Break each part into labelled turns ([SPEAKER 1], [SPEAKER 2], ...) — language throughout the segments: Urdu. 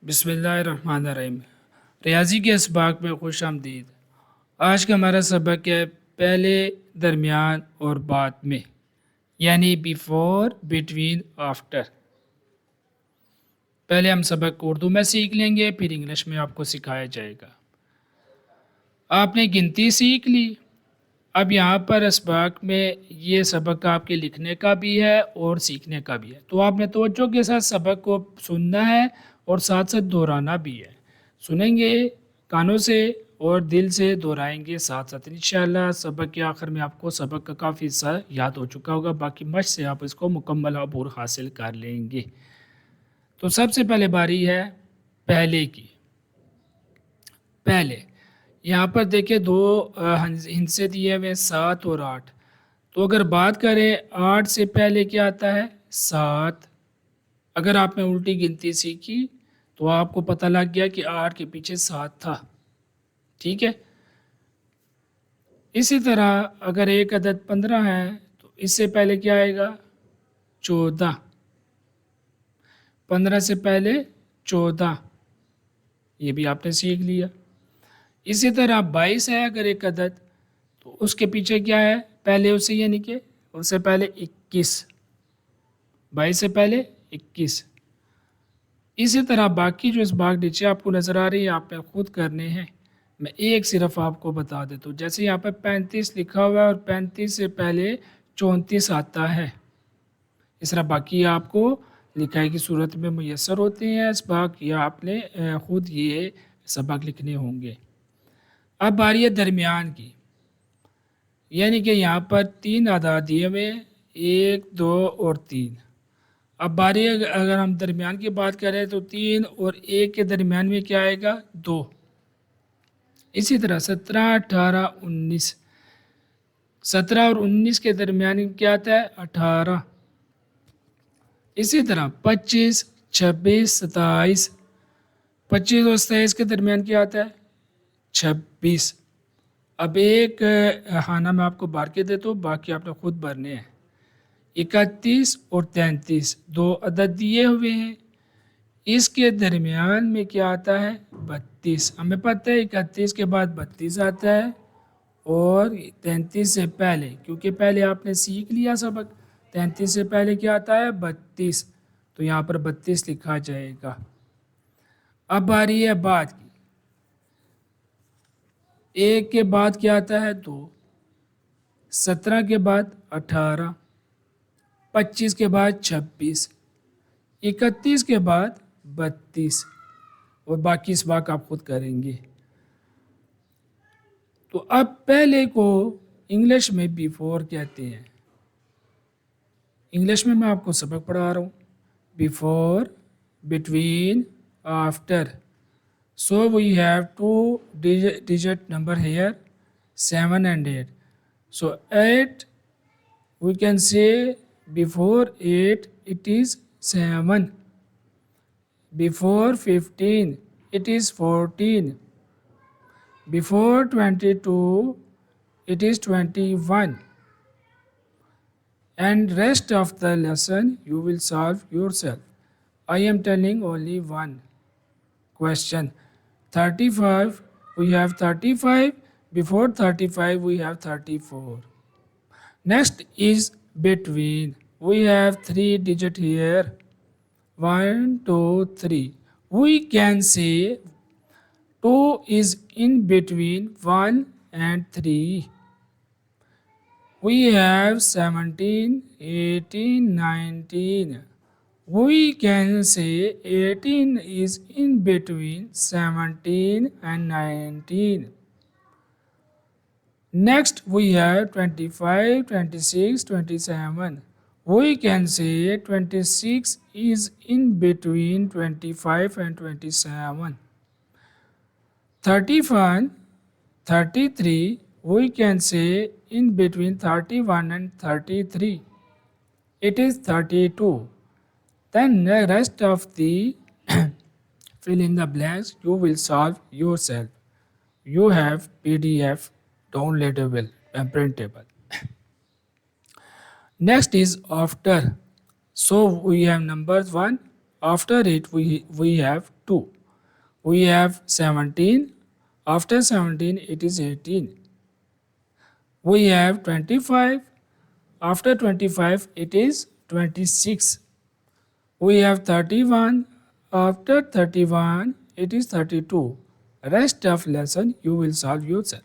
[SPEAKER 1] بسم اللہ الرحمن الرحیم۔ ریاضی کے اسباق میں خوش آمدید۔ آج کا ہمارا سبق ہے پہلے، درمیان اور بعد میں، یعنی بیفور، بٹوین، آفٹر۔ پہلے ہم سبق اردو میں سیکھ لیں گے، پھر انگلش میں آپ کو سکھایا جائے گا۔ آپ نے گنتی سیکھ لی، اب یہاں پر اسباق میں یہ سبق آپ کے لکھنے کا بھی ہے اور سیکھنے کا بھی ہے، تو آپ نے توجہ کے ساتھ سبق کو سننا ہے اور ساتھ ساتھ دہرانا بھی ہے۔ سنیں گے کانوں سے اور دل سے دہرائیں گے ساتھ ساتھ، انشاءاللہ سبق کے آخر میں آپ کو سبق کا کافی حصہ یاد ہو چکا ہوگا، باقی مشق سے آپ اس کو مکمل عبور حاصل کر لیں گے۔ تو سب سے پہلے باری ہے پہلے کی۔ پہلے یہاں پر دیکھیں دو ہندسے دیے ہوئے 7 اور 8، تو اگر بات کریں 8 سے پہلے کیا آتا ہے 7۔ اگر آپ نے الٹی گنتی سیکھی تو آپ کو پتہ لگ گیا کہ 8 کے پیچھے 7 تھا، ٹھیک ہے۔ اسی طرح اگر ایک عدد 15 ہے تو اس سے پہلے کیا آئے گا 14، 15 سے پہلے 14، یہ بھی آپ نے سیکھ لیا۔ اسی طرح 22 ہے اگر ایک عدد تو اس کے پیچھے کیا ہے پہلے اسے، یعنی کہ اس سے پہلے 21، 22 سے پہلے 21۔ اسی طرح باقی جو اسباق نیچے آپ کو نظر آ رہی ہے آپ نے خود کرنے ہیں، میں ایک صرف آپ کو بتا دیتا ہوں۔ جیسے یہاں پہ 35 لکھا ہوا ہے اور 35 سے پہلے 34 آتا ہے، اس طرح باقی آپ کو لکھائی کی صورت میں میسر ہوتے ہیں اسباق، یا آپ نے خود یہ سبق لکھنے ہوں گے۔ اب آ رہی ہے درمیان کی، یعنی کہ یہاں پر 3 اعداد دیے ہوئے 1، 2 اور 3۔ اب باری اگر ہم درمیان کی بات کریں تو 3 اور 1 کے درمیان میں کیا آئے گا 2۔ اسی طرح 17، 18، 19، 17 اور 19 کے درمیان میں کیا آتا ہے 18۔ اسی طرح 25، 26، 27، 25 اور 27 کے درمیان کیا آتا ہے 26۔ اب ایک خانہ میں آپ کو بھر کے دیتا ہوں، باقی آپ نے خود بھرنے ہیں۔ 31 اور 33 دو عدد دیے ہوئے ہیں، اس کے درمیان میں کیا آتا ہے 32۔ ہمیں پتہ ہے 31 کے بعد 32 آتا ہے، اور 33 سے پہلے، کیونکہ پہلے آپ نے سیکھ لیا سبق، 33 سے پہلے کیا آتا ہے 32، تو یہاں پر 32 لکھا جائے گا۔ اب آ رہی ہے بعد کی، 1 کے بعد کیا آتا ہے 2، 17 کے بعد 18، 25 کے بعد 26، 31 کے بعد 32، اور باقی اسباق آپ خود کریں گے۔ تو اب پہلے کو انگلش میں بیفور کہتے ہیں۔ انگلش میں آپ کو سبق پڑھا رہا ہوں، before, between, after. So we have two digit number here, 7 and 8. So 8, we can say before 8 it is 7, before 15 it is 14, before 22 it is 21, and rest of the lesson you will solve yourself. I am telling only one question. 35, we have 35, before 35 we have 34. Next is between, we have 3 digit here, 1, 2, 3. We can say 2 is in between 1 and 3. We have 17, 18, 19. We can say 18 is in between 17 and 19. Next we have 25, 26, 27. We can say 26 is in between 25 and 27. 31, 33, we can say in between 31 and 33. It is 32. Then the rest of the fill in the blanks you will solve yourself. You have PDF downloadable and printable. Next is after. So we have numbers 1. After it we have 2. We have 17. After 17, it is 18. We have 25. After 25, it is 26. We have 31. After 31, it is 32. Rest of lesson you will solve yourself.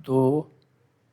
[SPEAKER 1] 2,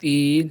[SPEAKER 1] 3,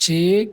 [SPEAKER 1] 6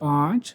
[SPEAKER 1] 5,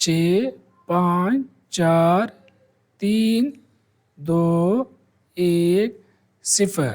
[SPEAKER 1] 6, 5, 4, 3, 2, 1, 0।